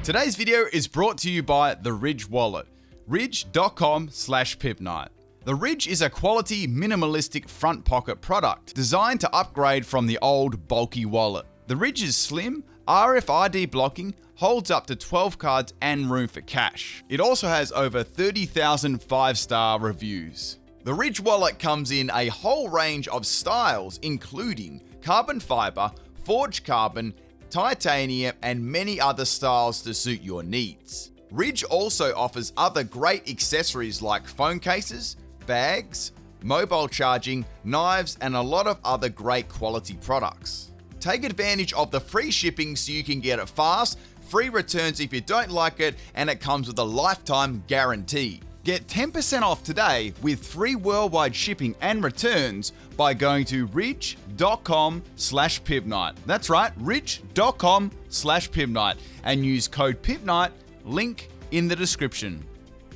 Today's video is brought to you by the Ridge wallet, ridge.com/PIMPNITE. The Ridge is a quality, minimalistic front pocket product designed to upgrade from the old, bulky wallet. The Ridge is slim, RFID blocking, holds up to 12 cards and room for cash. It also has over 30,000 5-star reviews. The Ridge wallet comes in a whole range of styles, including carbon fiber, forged carbon, titanium, and many other styles to suit your needs. Ridge also offers other great accessories like phone cases, bags, mobile charging, knives, and a lot of other great quality products. Take advantage of the free shipping so you can get it fast, free returns if you don't like it, and it comes with a lifetime guarantee. Get 10% off today with free worldwide shipping and returns by going to ridge.com/PIMPNITE. That's right, ridge.com/PIMPNITE, and use code PIMPNITE, link in the description.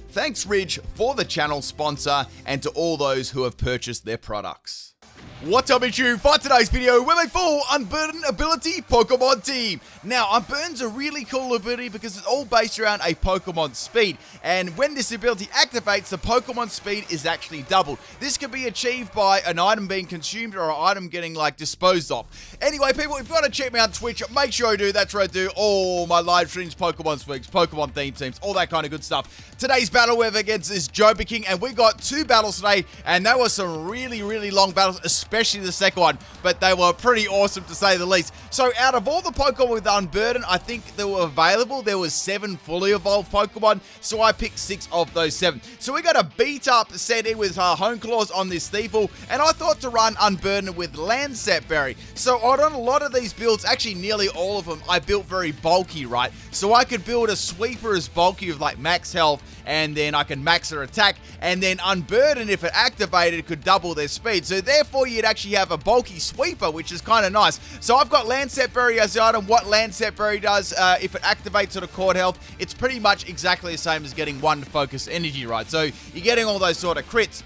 Thanks Ridge for the channel sponsor and to all those who have purchased their products. What's up, it's you for today's video with a full Unburden ability Pokemon team. Now, Unburden's a really cool ability because it's all based around a Pokemon speed, and when this ability activates, the Pokemon speed is actually doubled. This can be achieved by an item being consumed or an item getting disposed of. Anyway, people, if you want to check me out on Twitch, make sure you do. That's where I do all my live streams, Pokemon Speaks, Pokemon theme teams, all that kind of good stuff. Today's battle we're against is Joby King, and we got 2 battles today, and they were some really long battles, especially the second one, but they were pretty awesome to say the least. So out of all the Pokemon with Unburden, I think that were available, there was 7 fully evolved Pokemon, so I picked 6 of those 7. So we got a beat up set in with Hone Claws on this Thieful, and I thought to run Unburden with Lancet Berry. So on a lot of these builds, actually nearly all of them, I built very bulky, right? So I could build a sweeper as bulky with max health, and then I can max their attack, and then Unburden, if it activated, could double their speed. So therefore, you'd actually have a bulky sweeper, which is kind of nice. So I've got Lancet Berry as the item. What Lancet Berry does, if it activates at a cord health, it's pretty much exactly the same as getting 1 focus energy, right? So you're getting all those sort of crits.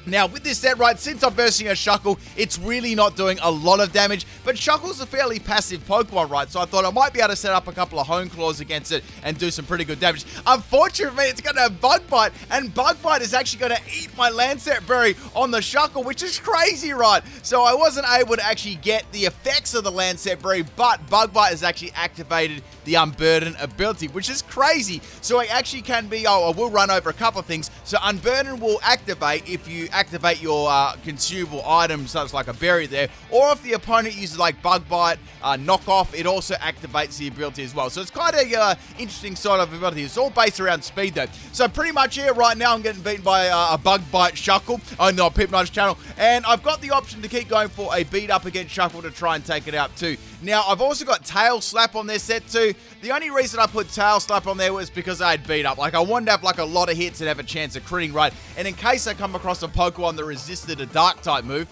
Now, with this set, right, since I'm versing a Shuckle, it's really not doing a lot of damage, but Shuckle's a fairly passive Pokemon, right? So I thought I might be able to set up a couple of Hone Claws against it and do some pretty good damage. Unfortunately, it's going to have Bug Bite, and Bug Bite is actually going to eat my Lancet Berry on the Shuckle, which is crazy, right? So I wasn't able to actually get the effects of the Lancet Berry, but Bug Bite has actually activated the Unburden ability, which is crazy. So it actually can be, I will run over a couple of things. So Unburden will activate if you activate your consumable items, such like a berry there, or if the opponent uses Bug Bite, knockoff, it also activates the ability as well. So it's kind of interesting sort of ability. It's all based around speed though. So pretty much here right now, I'm getting beaten by a Bug Bite Shuckle on the PIMPNITE's channel, and I've got the option to keep going for a beat up against Shuckle to try and take it out too. Now, I've also got Tail Slap on this set too. The only reason I put Tail Slap on there was because I had beat up. I wanted to have a lot of hits and have a chance of critting, right? And in case I come across a Pokemon that resisted a Dark type move,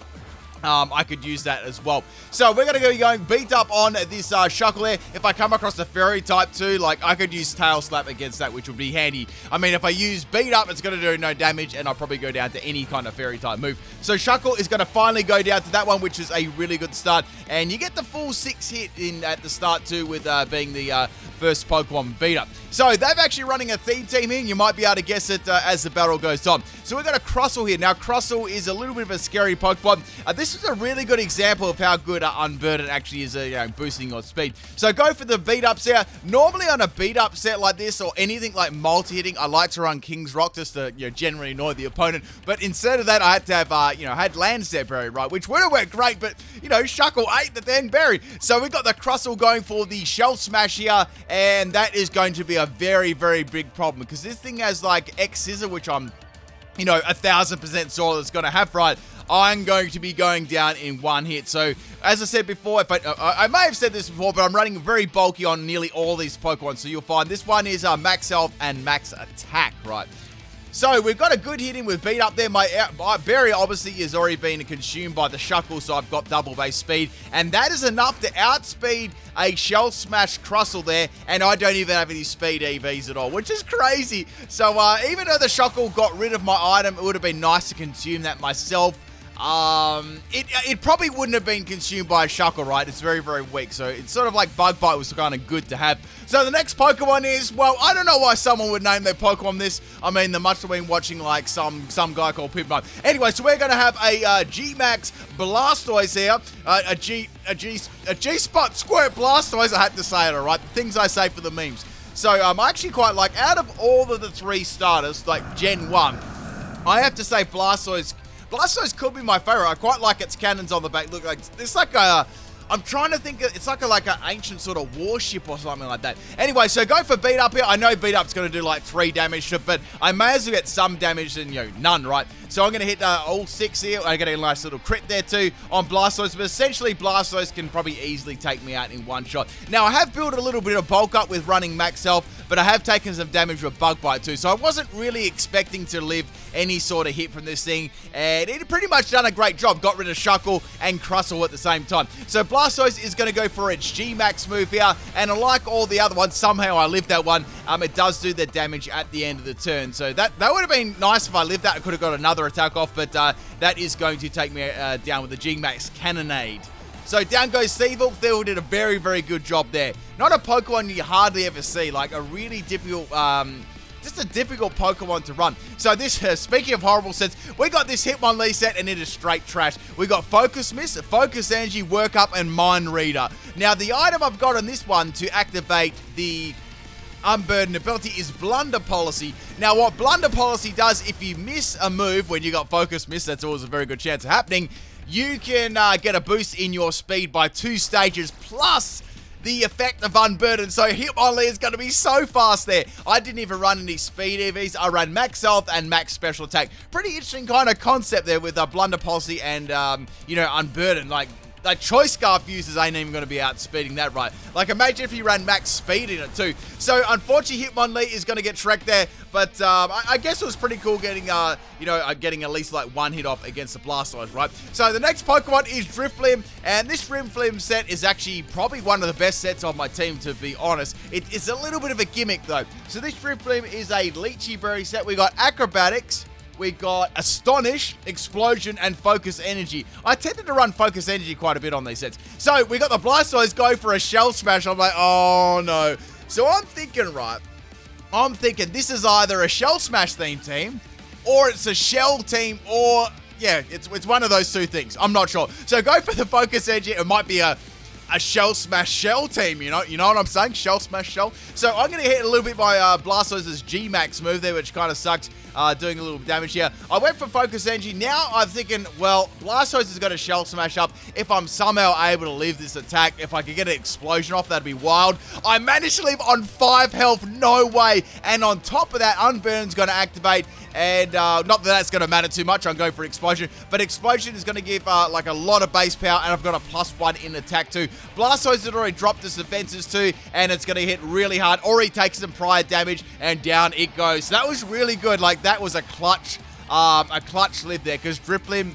I could use that as well. So we're going to be going beat up on this Shuckle there. If I come across a Fairy type too, I could use Tail Slap against that, which would be handy. I mean, if I use beat up, it's going to do no damage, and I'll probably go down to any kind of Fairy type move. So Shuckle is going to finally go down to that one, which is a really good start. And you get the full 6 hit in at the start too, with being the first Pokemon beat up. So they're actually running a theme team here, and you might be able to guess it as the battle goes on. So we've got a Crustle here. Now, Crustle is a little bit of a scary Pokemon. This is a really good example of how good Unburden actually is boosting your speed. So go for the beat-up here. Normally on a beat-up set like this, or anything like multi-hitting, I like to run King's Rock just to generally annoy the opponent. But instead of that, I had to have, had Lancet Berry, right? Which would have worked great, but, Shuckle ate the dang berry. So we got the Crustle going for the Shell Smash here, and that is going to be a very big problem, because this thing has X-Scissor, which I'm 1000% sure it's going to have, right? I'm going to be going down in 1 hit. So, as I said before, I may have said this before, but I'm running very bulky on nearly all these Pokemon. So you'll find this one is max health and max attack, right? So we've got a good hit in with beat up there. My berry obviously has already been consumed by the Shuckle, so I've got double base speed. And that is enough to outspeed a Shell Smash Crustle there. And I don't even have any speed EVs at all, which is crazy. So even though the Shuckle got rid of my item, it would have been nice to consume that myself. it probably wouldn't have been consumed by a Shuckle, right? It's very, very weak. So it's sort of like Bug Bite was kind of good to have. So the next Pokemon is, well, I don't know why someone would name their Pokemon this. I mean, they must have been watching like some guy called PIMPNITE. Anyway, so we're going to have a G-Max Blastoise here. A G-Spot Squirt Blastoise. I had to say it, all right? The things I say for the memes. So I actually quite like, out of all of the 3 starters, like Gen 1, I have to say Blastoise could be my favorite. I quite like its cannons on the back. Look, like it's like a, I'm trying to think, it's like an ancient sort of warship or something like that. Anyway, so go for Beat Up here. I know Beat Up's going to do like 3 damage to it, but I may as well get some damage than, none, right? So I'm going to hit all 6 here. I get a nice little crit there too on Blastoise, but essentially Blastoise can probably easily take me out in one shot. Now, I have built a little bit of bulk up with running max health, but I have taken some damage with Bug Bite too, so I wasn't really expecting to live any sort of hit from this thing, and it pretty much done a great job. Got rid of Shuckle and Crustle at the same time. So Blastoise is going to go for its G-Max move here, and like all the other ones, somehow I lived that one. It does do the damage at the end of the turn, so that would have been nice if I lived that. I could have got another attack off, but that is going to take me down with the G-Max Cannonade. So down goes Thievul. Thievul did a very, very good job there. Not a Pokemon you hardly ever see, like a really difficult, just a difficult Pokemon to run. So this, speaking of horrible sets, we got this Hitmonlee set and it is straight trash. We got Focus Miss, Focus Energy, Work Up, and Mind Reader. Now the item I've got on this one to activate the Unburden ability is Blunder Policy. Now what Blunder Policy does, if you miss a move when you got Focus Miss, that's always a very good chance of happening, you can get a boost in your speed by 2 stages plus the effect of Unburden. So Hitmonlee is going to be so fast there. I didn't even run any speed EVs. I ran max health and max special attack. Pretty interesting kind of concept there with Blunder Policy and, Unburden. Like Choice Scarf users ain't even going to be outspeeding that, right? Like, imagine if you ran max speed in it, too. So, unfortunately, Hitmonlee is going to get Shrek there, but I guess it was pretty cool getting, getting at least, like, 1 hit off against the Blastoise, right? So, the next Pokemon is Drifblim, and this Drifblim set is actually probably one of the best sets on my team, to be honest. It's a little bit of a gimmick, though. So, this Drifblim is a Lychee Berry set. We got Acrobatics, we got Astonish, Explosion, and Focus Energy. I tended to run Focus Energy quite a bit on these sets. So, we got the Blastoise go for a Shell Smash. I'm like, oh no. So, I'm thinking, this is either a Shell Smash themed team, or it's a Shell team, or, yeah, it's one of those 2 things. I'm not sure. So, go for the Focus Energy. It might be a Shell Smash Shell team, you know what I'm saying? Shell Smash Shell. So I'm going to hit a little bit by Blastoise's G-Max move there, which kind of sucks, doing a little damage here. I went for Focus Energy. Now I'm thinking, well, Blastoise has got a Shell Smash up. If I'm somehow able to live this attack, if I could get an explosion off, that'd be wild. I managed to live on 5 health, no way. And on top of that, Unburden's going to activate, and not that that's going to matter too much. I'm going for Explosion, but Explosion is going to give like a lot of base power, and I've got a +1 in attack too. Blastoise had already dropped his defenses too, and it's going to hit really hard. Already takes some prior damage, and down it goes. So that was really good. Like, that was a clutch live there, because Drifblim,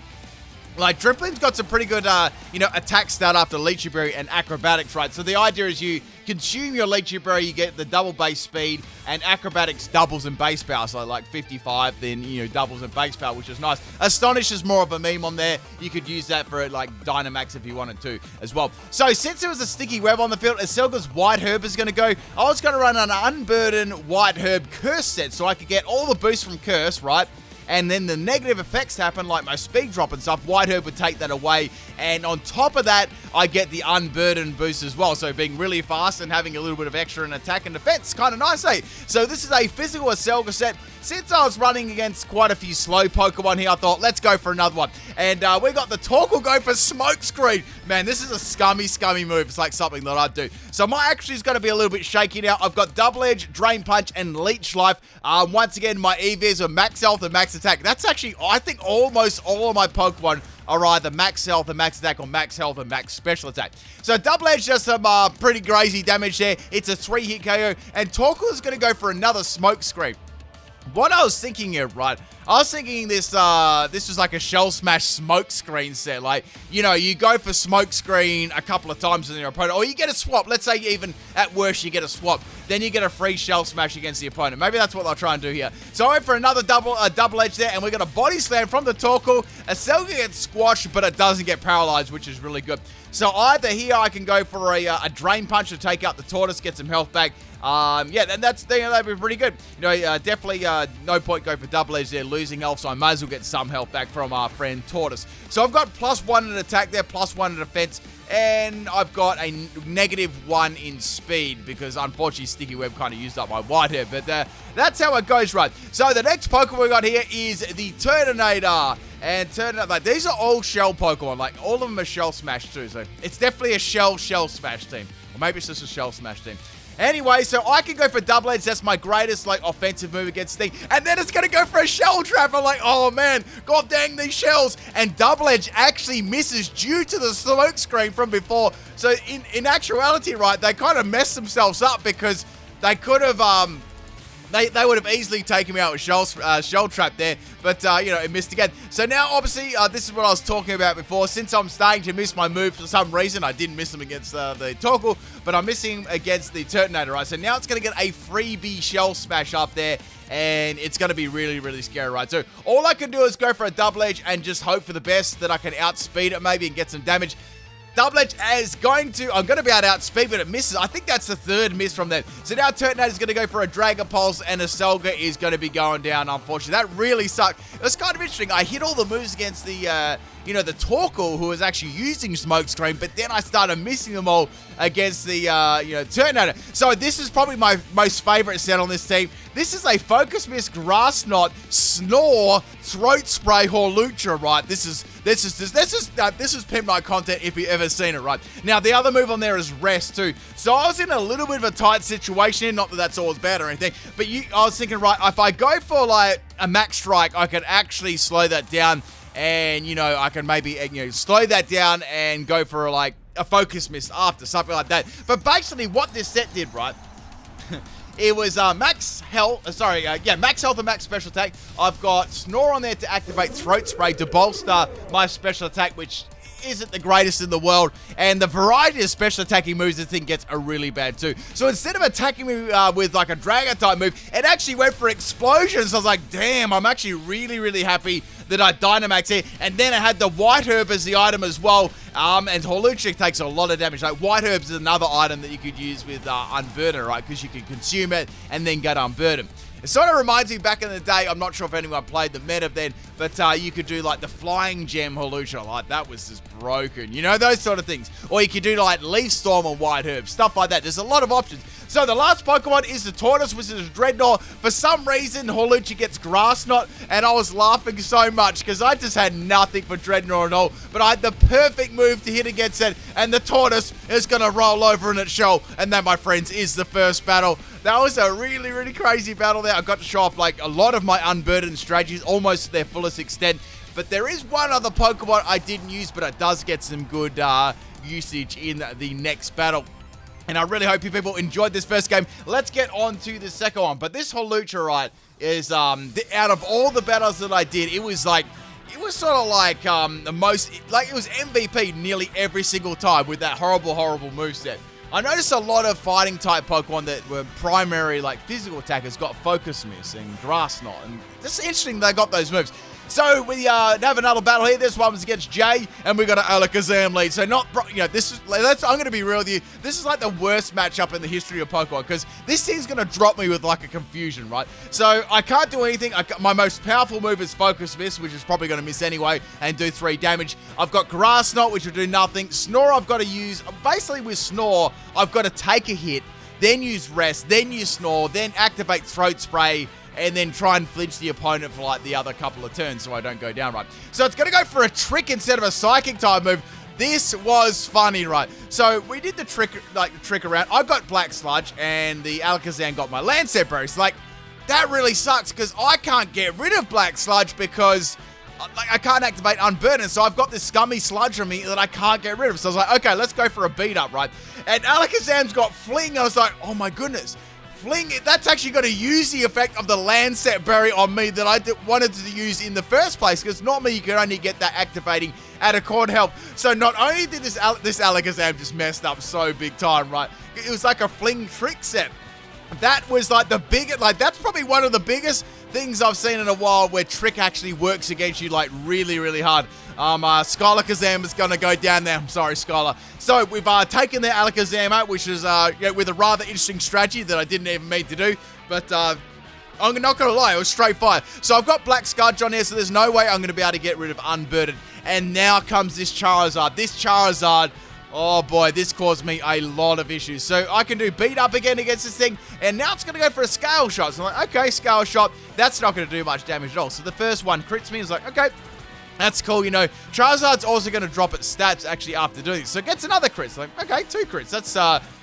like, Drifblim's got some pretty good, attack start after Lychee Berry and Acrobatics, right? So the idea is you consume your Lychee Berry, you get the double base speed, and Acrobatics doubles in base power, so like 55, then, doubles in base power, which is nice. Astonish is more of a meme on there. You could use that for, like, Dynamax if you wanted to as well. So since there was a sticky web on the field, Aselga's White Herb is going to go. I was going to run an Unburden White Herb Curse set, so I could get all the boosts from Curse, right? And then the negative effects happen, like my speed drop and stuff. White Herb would take that away. And on top of that, I get the Unburden boost as well. So being really fast and having a little bit of extra in attack and defense. Kind of nice, eh? So this is a physical Aselga set. Since I was running against quite a few slow Pokemon here, I thought, let's go for another one. And we got the Torkoal go for Smokescreen. Man, this is a scummy move. It's like something that I'd do. So my action is going to be a little bit shaky now. I've got Double Edge, Drain Punch, and Leech Life. Once again, my EVs are max health and max attack. That's actually, I think, almost all of my Pokemon are either max health and max attack, or max health and max special attack. So Double Edge does some pretty crazy damage there. It's a 3-hit KO. And Torkoal is going to go for another Smokescreen. What I was thinking here, right, I was thinking this was like a Shell Smash smoke screen set. Like, you know, you go for smoke screen a couple of times in your opponent, or you get a swap. Let's say even at worst you get a swap, then you get a free Shell Smash against the opponent. Maybe that's what they'll try and do here. So I went for another double edge there, and we got a body slam from the Torkoal. Aselga gets squashed, but it doesn't get paralyzed, which is really good. So either here I can go for a Drain Punch to take out the Tortoise, get some health back. Yeah, and that'd be pretty good. You know, definitely no point go for double edge there, losing health, so I might as well get some health back from our friend Tortoise. So I've got +1 in attack there, +1 in defense, and I've got a -1 in speed because unfortunately Sticky Web kind of used up my White Herb, but that's how it goes, right? So the next Pokemon we got here is the Turtonator. And like, these are all Shell Pokemon, like all of them are Shell Smash too, so it's definitely a Shell Smash team. Or maybe it's just a Shell Smash team. Anyway, so I can go for double edge. That's my greatest, like, offensive move against Sting. And then it's going to go for a shell trap. I'm like, oh, man, god dang these shells. And double edge actually misses due to the smoke screen from before. So in actuality, right, they kind of messed themselves up because they could have, They would have easily taken me out with Shell Trap there, but, you know, it missed again. So now, obviously, this is what I was talking about before. Since I'm starting to miss my move for some reason, I didn't miss them against the Torkoal, but I'm missing him against the Turtonator, right? So now it's going to get a freebie Shell Smash up there, and it's going to be really, really scary, right? So all I can do is go for a double edge and just hope for the best that I can outspeed it maybe and get some damage. Double edge is I'm going to be able to outspeed, but it misses. I think that's the third miss from that. So now Turtonator is going to go for a Dragon Pulse, and Aselga is going to be going down, unfortunately. That really sucked. It was kind of interesting. I hit all the moves against the, you know, the Torkoal, who was actually using Smoke Screen, but then I started missing them all against the, you know, Turtonator. So this is probably my most favorite set on this team. This is a Focus Miss, Grass Knot, Snore, Throat Spray, Hawlucha, right? This is PIMPNITE content if you've ever seen it, right? Now, the other move on there is Rest, too. So I was in a little bit of a tight situation, not that that's always bad or anything, but I was thinking, right, if I go for, like, a Max Strike, I could actually slow that down, and, you know, I can maybe, you know, slow that down and go for, like, a Focus Miss after, something like that. But basically, what this set did, right, it was max health and max special attack. I've got Snore on there to activate Throat Spray to bolster my special attack, which isn't the greatest in the world, and the variety of special attacking moves this thing gets are really bad too. So instead of attacking me with like a Dragon type move, it actually went for Explosion. So I was like, damn, I'm actually really, really happy that I Dynamax here. And then I had the White Herb as the item as well, and Hawlucha takes a lot of damage. Like, White Herbs is another item that you could use with Unburden, right? Because you can consume it and then get Unburden. It sort of reminds me back in the day, I'm not sure if anyone played the meta then, but you could do like the Flying Gem Hawlucha, like that was just broken, you know, those sort of things. Or you could do like Leaf Storm and White Herb, stuff like that. There's a lot of options. So the last Pokemon is the Tortoise, which is Dreadnought. For some reason, Hawlucha gets Grass Knot, and I was laughing so much because I just had nothing for Dreadnought at all, but I had the perfect move to hit against it, and the Tortoise is going to roll over in its shell, and that, my friends, is the first battle. That was a really, really crazy battle there. I got to show off like a lot of my Unburdened strategies, almost to their fullest extent. But there is one other Pokemon I didn't use, but it does get some good usage in the next battle. And I really hope you people enjoyed this first game. Let's get on to the second one. But this Hawlucha, right, is out of all the battles that I did, it was sort of like the most, like it was MVP nearly every single time with that horrible moveset. I noticed a lot of fighting type Pokemon that were primary like physical attackers got Focus Miss and Grass Knot, and it's interesting they got those moves. So we have another battle here. This one was against Jay, and we got an Alakazam lead. So this is, I'm going to be real with you. This is like the worst matchup in the history of Pokemon because this thing's going to drop me with like a confusion, right? So I can't do anything. My most powerful move is Focus Miss, which is probably going to miss anyway and do 3 damage. I've got Grass Knot, which will do nothing. Snore I've got to use. Basically with Snore, I've got to take a hit, then use Rest, then use Snore, then activate Throat Spray, and then try and flinch the opponent for like the other couple of turns so I don't go down, right? So it's going to go for a trick instead of a psychic type move. This was funny, right? So we did the trick around. I got Black Sludge and the Alakazam got my Lancet Berries. Like, that really sucks because I can't get rid of Black Sludge because I can't activate Unburden, so I've got this scummy sludge on me that I can't get rid of. So I was like, okay, let's go for a beat up, right? And Alakazam's got Fling. I was like, oh my goodness. Fling, that's actually going to use the effect of the Lancet Berry on me that I wanted to use in the first place, because normally you can only get that activating at a Corn Health. So not only did this Alakazam just messed up so big time, right? It was like a Fling trick set. That was like the biggest, like that's probably one of the biggest things I've seen in a while where Trick actually works against you like really, really hard. Skylar Kazam is going to go down there. I'm sorry, Skylar. So we've taken the Alakazam out, which is with a rather interesting strategy that I didn't even mean to do. But I'm not going to lie, it was straight fire. So I've got Black Scourge on here, so there's no way I'm going to be able to get rid of Unburden. And now comes this Charizard. This Charizard, oh boy, this caused me a lot of issues. So I can do beat up again against this thing, and now it's going to go for a Scale Shot. So I'm like, okay, Scale Shot, that's not going to do much damage at all. So the first one crits me. It's like, okay, that's cool, you know. Charizard's also going to drop its stats actually after doing this. So it gets another crit. So like, okay, 2 crits.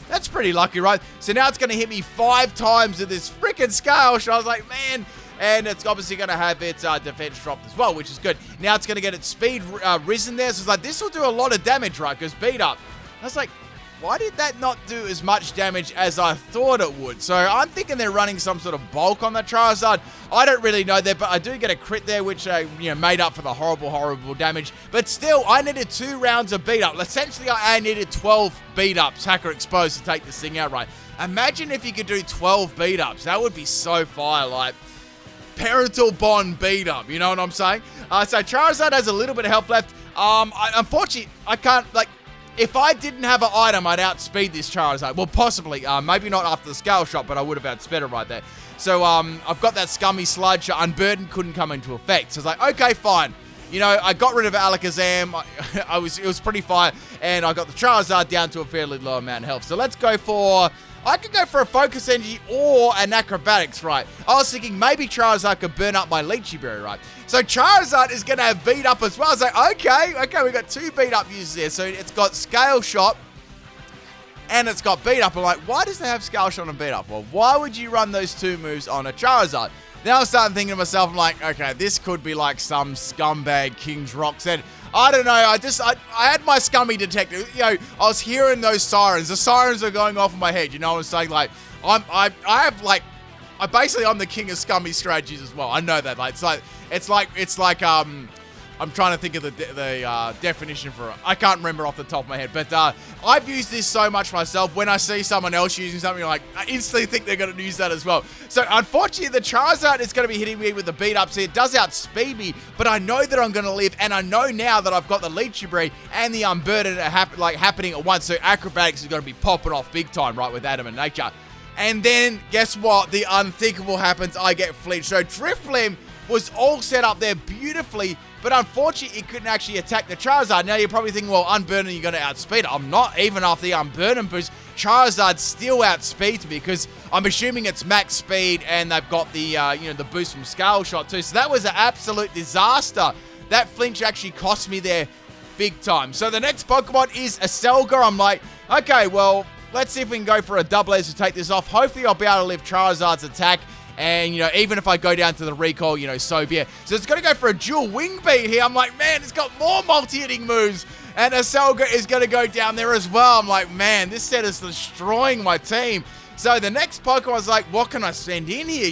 That's pretty lucky, right? So now it's going to hit me 5 times with this freaking Scale Shot. I was like, man. And it's obviously going to have its defense dropped as well, which is good. Now it's going to get its speed risen there. So it's like, this will do a lot of damage, right? Because beat up. I was like, why did that not do as much damage as I thought it would? So I'm thinking they're running some sort of bulk on the Charizard. I don't really know that, but I do get a crit there, which made up for the horrible, horrible damage. But still, I needed 2 rounds of beat up. Essentially, I needed 12 beat ups, Hacker Exposed, to take this thing out, right? Imagine if you could do 12 beat ups. That would be so fire, like parental bond beat up, you know what I'm saying? So Charizard has a little bit of health left. Unfortunately, I can't, like, if I didn't have an item, I'd outspeed this Charizard. Well, possibly, maybe not after the Scale Shot, but I would have outsped it right there. So I've got that Scummy Sludge. Unburden couldn't come into effect. So it's like, okay, fine. You know, I got rid of Alakazam. It was pretty fire, and I got the Charizard down to a fairly low amount of health. So let's go for, I could go for a Focus Energy or an Acrobatics, right? I was thinking maybe Charizard could burn up my Lychee Berry, right? So Charizard is going to have beat up as well. I was like, okay, we got 2 beat up uses there. So it's got Scale Shot and it's got beat up. I'm like, why does it have Scale Shot and beat up? Well, why would you run those 2 moves on a Charizard? Now I'm starting thinking to myself, I'm like, okay, this could be like some scumbag King's Rock said. I don't know, I had my scummy detector, you know, I was hearing those sirens. The sirens are going off in my head, you know what I'm saying? Like, I'm the king of scummy strategies as well. I know that, like, it's like, I'm trying to think of the definition for it. I can't remember off the top of my head, but I've used this so much myself. When I see someone else using something, like, I instantly think they're going to use that as well. So unfortunately, the Charizard is going to be hitting me with the beat ups here. It does outspeed me, but I know that I'm going to live, and I know now that I've got the Lychee Berry and the Unburden happening at once. So Acrobatics is going to be popping off big time, right, with Adamant Nature. And then guess what? The unthinkable happens. I get flinched. So Drifblim was all set up there beautifully, but unfortunately, it couldn't actually attack the Charizard. Now, you're probably thinking, well, Unburden, you're going to outspeed it. I'm not. Even after the Unburden boost, Charizard still outspeeds me because I'm assuming it's max speed and they've got the, the boost from Scale Shot too. So that was an absolute disaster. That flinch actually cost me there big time. So the next Pokemon is a Selga. I'm like, okay, well, let's see if we can go for a double edge to take this off. Hopefully, I'll be able to live Charizard's attack. And, even if I go down to the recall, so be it. So it's going to go for a dual wing beat here. I'm like, man, it's got more multi-hitting moves. And a Selga is going to go down there as well. I'm like, man, this set is destroying my team. So the next Pokemon was like, what can I send in here,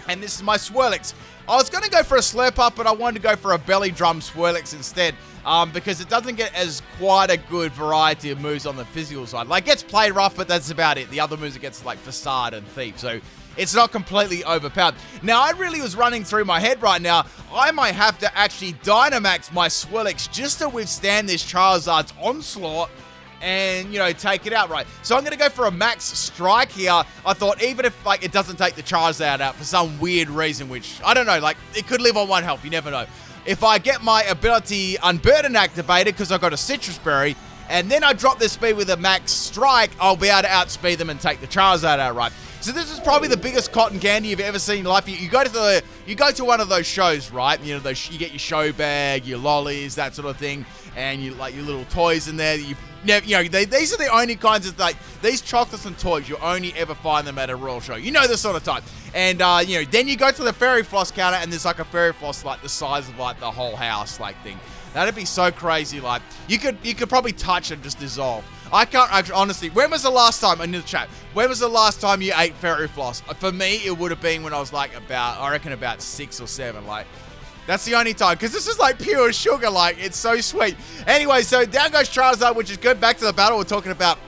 and this is my Swirlix. I was going to go for a Slurp Up, but I wanted to go for a Belly Drum Swirlix instead. Because it doesn't get as quite a good variety of moves on the physical side. Like, it gets Play Rough, but that's about it. The other moves, it gets like Facade and Thief. So it's not completely overpowered. Now, I really was running through my head right now. I might have to actually Dynamax my Swirlix just to withstand this Charizard's onslaught and, take it out, right? So I'm going to go for a Max Strike here. I thought even if, it doesn't take the Charizard out for some weird reason, which, I don't know, it could live on 1 health. You never know. If I get my ability Unburden activated, because I've got a Citrus Berry, and then I drop their speed with a Max Strike, I'll be able to outspeed them and take the Charizard out, right? So this is probably the biggest cotton candy you've ever seen in life. You go to one of those shows, right? You get your show bag, your lollies, that sort of thing, and you your little toys in there. These are the only kinds of these chocolates and toys you'll only ever find them at a royal show. You know this sort of type. And then you go to the fairy floss counter, and there's a fairy floss the size of the whole house thing. That'd be so crazy. Like, you could probably touch and just dissolve. I can't actually, honestly, when was the last time, in the chat, when was the last time you ate fairy floss? For me, it would have been when I was like I reckon about 6 or 7. Like, that's the only time, because this is like pure sugar. Like, it's so sweet. Anyway, so down goes Charizard, which is good. Back to the battle. We're talking about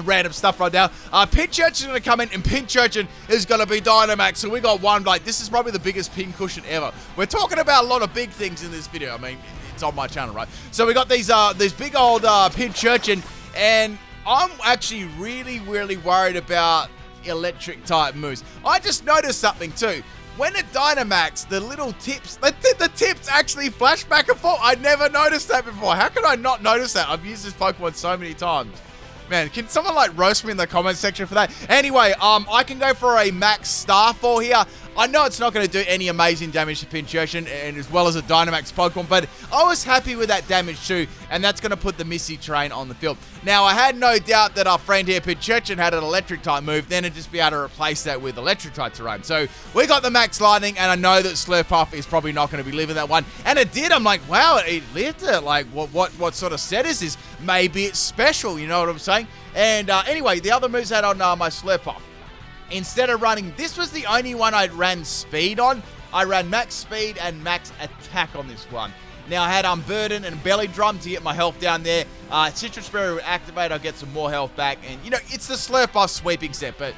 random stuff right now. Pinch Urchin is going to come in, and Pinch Urchin is going to be Dynamax. So we got one, like, this is probably the biggest pin cushion ever. We're talking about a lot of big things in this video. I mean, it's on my channel, right? So we got these big old Pinch Urchin, and I'm actually really worried about electric type moves. I just noticed something too. When it Dynamax, the little tips, the tips actually flash back and forth. I never noticed that before. How could I not notice that? I've used this Pokemon so many times. Man, can someone like roast me in the comment section for that? Anyway, I can go for a Max Starfall here. I know it's not going to do any amazing damage to Pinch Urchin, and as well as a Dynamax Pokemon, but I was happy with that damage too, and that's going to put the Misty Terrain on the field. Now, I had no doubt that our friend here, Pinch Urchin, had an electric type move, then it'd just be able to replace that with electric type terrain. So we got the Max Lightning, and I know that Slurpuff is probably not going to be living that one, and it did. I'm like, wow, it lived it. Like, what sort of set is this? Maybe it's special, you know what I'm saying? And anyway, the other moves I had on my Slurpuff. Instead of running, this was the only one I ran speed on. I ran max speed and max attack on this one. Now, I had Unburden and Belly Drum to get my health down there. Citrus Berry would activate, I'll get some more health back. And, you know, it's the Slurpuff sweeping set, but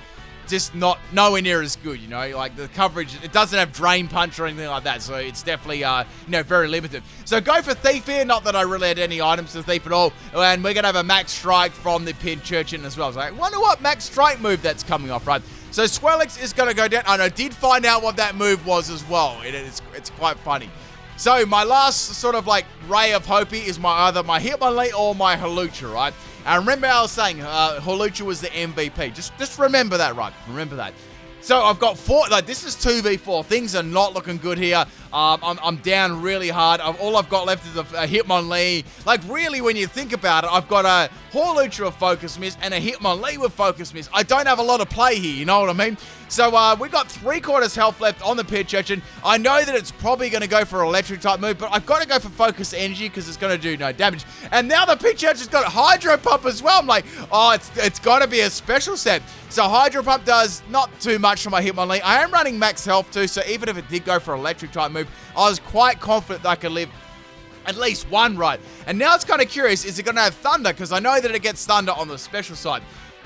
just nowhere near as good, you know? Like, the coverage, it doesn't have Drain Punch or anything like that, so it's definitely, you know, very limited. So go for Thief here, not that I really had any items to Thief at all, and we're going to have a Max Strike from the Pinch Urchin as well. So I wonder what Max Strike move that's coming off, right? So Swellix is going to go down, and I did find out what that move was as well. It's quite funny. So my last sort of like ray of hope is either my Hitmonlee or my Hawlucha, right? And remember I was saying Hawlucha was the MVP. Just remember that, right? Remember that. So I've got 4, like this is 2v4. Things are not looking good here. I'm down really hard. All I've got left is a Hitmonlee. Like really, when you think about it, I've got a Hawlucha with Focus Miss and a Hitmonlee with Focus Miss. I don't have a lot of play here, you know what I mean? So we got 3/4 health left on the Pinch Urchin. I know that it's probably going to go for an electric type move, but I've got to go for Focus Energy because it's going to do no damage. And now the Pinch Urchin's got Hydro Pump as well. I'm like, oh, it's got to be a special set. So Hydro Pump does not too much for my Hitmonlee. I am running max health too, so even if it did go for electric type move, I was quite confident that I could live at least one right. And now it's kind of curious, is it going to have Thunder? Because I know that it gets Thunder on the special side.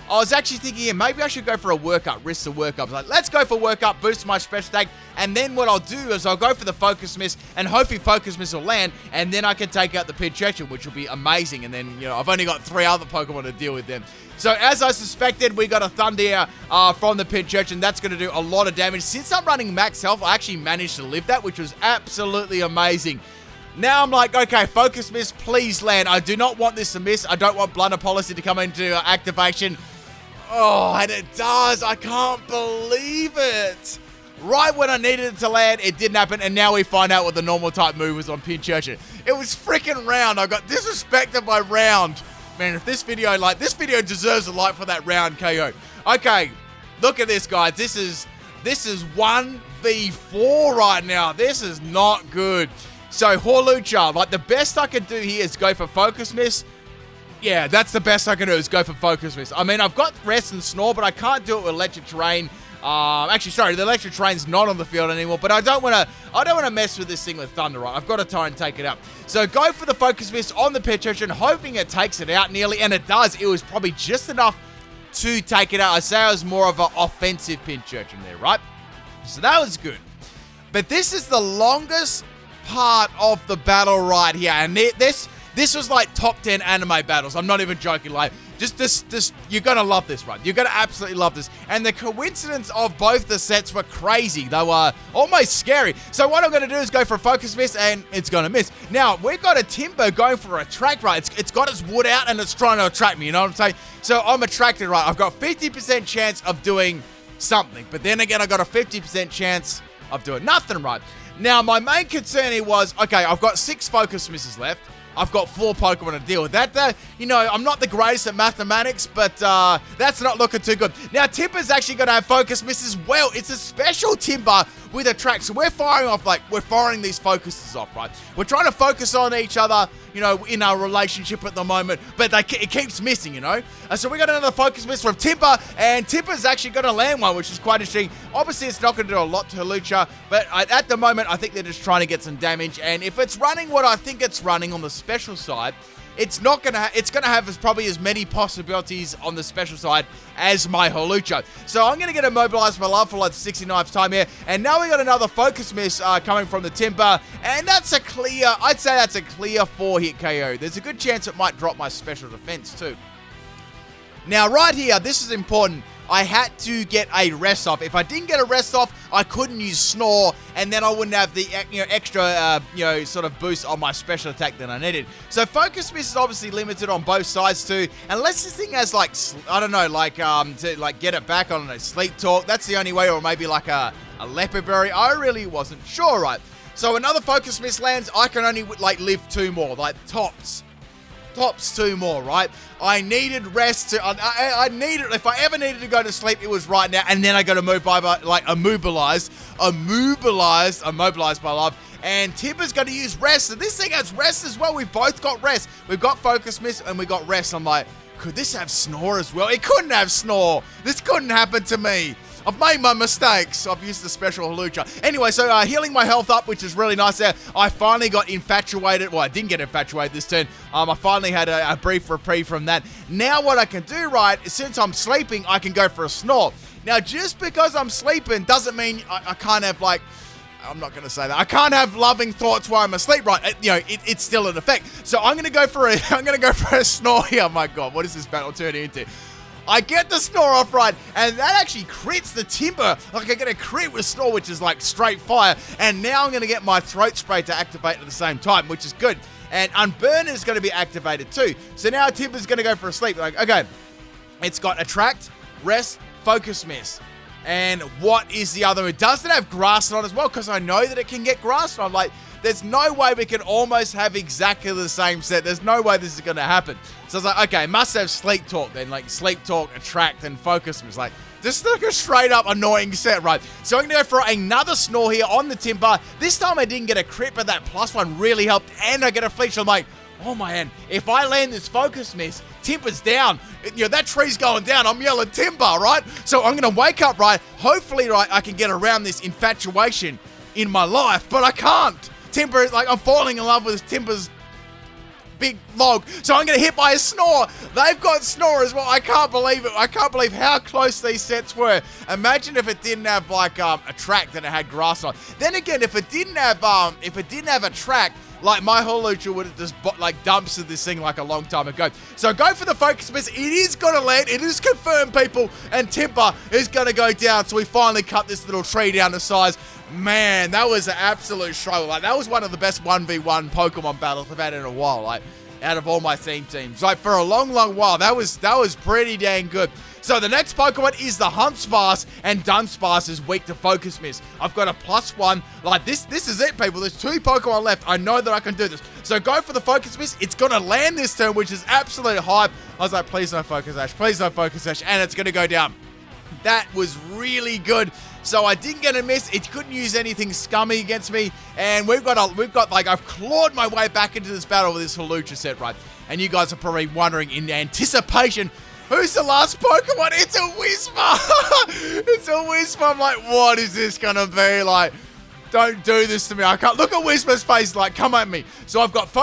I was actually thinking, yeah, maybe I should go for a workup, risk the workup. Like, let's go for workup, boost my special attack, and then what I'll do is I'll go for the Focus Miss, and hopefully Focus Miss will land, and then I can take out the Pinch Urchin, which will be amazing. And then, you know, I've only got 3 other Pokemon to deal with them. So as I suspected, we got a Thunder here from the Pinch Urchin. That's going to do a lot of damage. Since I'm running max health, I actually managed to live that, which was absolutely amazing. Now I'm like, okay, Focus Miss, please land. I do not want this to miss. I don't want Blunder Policy to come into activation. Oh, and it does. I can't believe it. Right when I needed it to land, it didn't happen, and now we find out what the normal type move was on Pinch Urchin. It was freaking round. I got disrespected by round. Man, if this video deserves a like for that round KO. Okay, look at this, guys. This is 1v4 right now. This is not good. So Hawlucha, like the best I can do here is go for Focus Miss. Yeah, that's the best I can do is go for Focus Miss. I mean, I've got Rest and Snore, but I can't do it with Electric Terrain. Actually, sorry, the Electric Terrain's not on the field anymore, but I don't want to mess with this thing with Thunder, right? I've got to try and take it out. So go for the Focus Miss on the Pinch Urchin, hoping it takes it out nearly, and it does. It was probably just enough to take it out. I say I was more of an offensive Pinch Urchin there, right? So that was good. But this is the longest part of the battle right here, and this was like top 10 anime battles. I'm not even joking. Like, just you're gonna love this, right? You're gonna absolutely love this. And the coincidence of both the sets were crazy. They were almost scary. So what I'm gonna do is go for a Focus Miss, and it's gonna miss. Now, we've got a Timber going for a Attract, right? It's got its wood out, and it's trying to attract me, you know what I'm saying? So I'm attracted, right? I've got 50% chance of doing something. But then again, I got a 50% chance of doing nothing, right? Now, my main concern here was, okay, I've got 6 Focus Misses left. I've got 4 Pokemon to deal with. You know, I'm not the greatest at mathematics, but that's not looking too good. Now, Timber's actually going to have Focus Miss as well. It's a special Timber with Attract. So we're firing these focuses off, right? We're trying to focus on each other, you know, in our relationship at the moment, but it keeps missing, you know? So we got another focus miss from Timper, and Timper's actually going to land one, which is quite interesting. Obviously, it's not going to do a lot to Hawlucha, but at the moment, I think they're just trying to get some damage, and if it's running what I think it's running on the special side, it's gonna have probably as many possibilities on the special side as my Hawlucha. So I'm gonna get immobilized my love for like the 69th time here, and now we got another focus miss coming from the Timper, and I'd say that's a clear 4-hit KO. There's a good chance it might drop my special defense too. Now right here, this is important. I had to get a rest off. If I didn't get a rest off, I couldn't use Snore, and then I wouldn't have the extra sort of boost on my special attack that I needed. So focus miss is obviously limited on both sides too, unless this thing has like to like get it back on a Sleep Talk. That's the only way, or maybe like a Leopard Berry. I really wasn't sure, right? So another focus miss lands. I can only like live 2 more, like tops 2 more, right? I needed rest to, I needed, if I ever needed to go to sleep, it was right now, and then I got to move by, like, immobilized, my love, and Timper's going to use rest, and this thing has rest as well. We've both got rest. We've got focus miss, and we got rest. I'm like, could this have Snore as well? It couldn't have Snore. This couldn't happen to me. I've made my mistakes. I've used the special Hawlucha. Anyway, so healing my health up, which is really nice there. I finally got infatuated. Well, I didn't get infatuated this turn. I finally had a brief reprieve from that. Now what I can do, right, is since I'm sleeping, I can go for a Snore. Now, just because I'm sleeping doesn't mean I can't have, like, I'm not going to say that. I can't have loving thoughts while I'm asleep, right? It's still in effect. So I'm going to go for a Snore here. Oh my God, what is this battle turning into? I get the Snore off right, and that actually crits the Timper. Like, I get a crit with Snore, which is like straight fire, and now I'm going to get my Throat Spray to activate at the same time, which is good. And Unburden is going to be activated too. So now Timper's going to go for a sleep. Like, okay, it's got Attract, Rest, Focus Miss. And what is the other? It doesn't have Grass on as well, because I know that it can get Grass on. Like, there's no way we can almost have exactly the same set. There's no way this is going to happen. So I was like, okay, must have Sleep Talk then. Like, Sleep Talk, Attract, and Focus was like, just like a straight up annoying set, right? So I'm going to go for another Snore here on the Timper. This time I didn't get a crit, but that +1 really helped, and I get a flinch. I'm like, oh man, if I land this Focus Miss, Timper's down. That tree's going down. I'm yelling Timper, right? So I'm going to wake up, right? Hopefully, right, I can get around this infatuation in my life, but I can't. Timper, like, I'm falling in love with Timper's big log. So I'm going to hit by a Snore. They've got Snore as well. I can't believe it. I can't believe how close these sets were. Imagine if it didn't have, like, Attract and it had Grass on. Then again, if it didn't have Attract, like, my Hawlucha would have just, like, dumpstered this thing like a long time ago. So go for the focus miss. It is going to land. It is confirmed, people. And Timper is going to go down. So we finally cut this little tree down to size. Man, that was an absolute struggle. Like, that was one of the best 1v1 Pokemon battles I've had in a while. Like, out of all my theme teams. Like, for a long, long while, that was pretty dang good. So the next Pokemon is the Huntsparse, and Dunsparce is weak to Focus Miss. I've got a +1. Like, this is it, people. There's 2 Pokemon left. I know that I can do this. So go for the Focus Miss. It's going to land this turn, which is absolute hype. I was like, please no Focus Ash. Please no Focus Ash. And it's going to go down. That was really good. So I didn't get a miss. It couldn't use anything scummy against me. And we've got like, I've clawed my way back into this battle with this Hawlucha set, right? And you guys are probably wondering in anticipation, who's the last Pokemon? It's a Whisper. It's a Whisper. I'm like, what is this going to be? Like, don't do this to me. I can't. Look at Whisper's face. Like, come at me. So I've got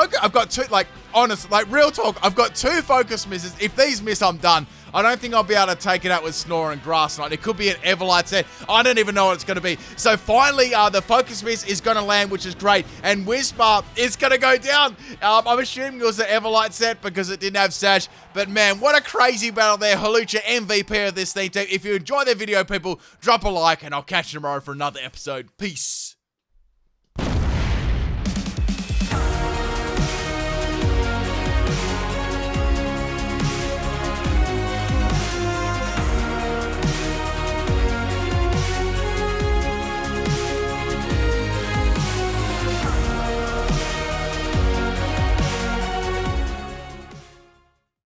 2, like, honest, like, real talk. I've got 2 Focus Misses. If these miss, I'm done. I don't think I'll be able to take it out with Snore and Grass Knight. It could be an Everlight set. I don't even know what it's going to be. So finally, the Focus Miss is going to land, which is great. And Whisper is going to go down. I'm assuming it was the Everlight set because it didn't have Sash. But man, what a crazy battle there. Hawlucha MVP of this thing. If you enjoyed the video, people, drop a like and I'll catch you tomorrow for another episode. Peace.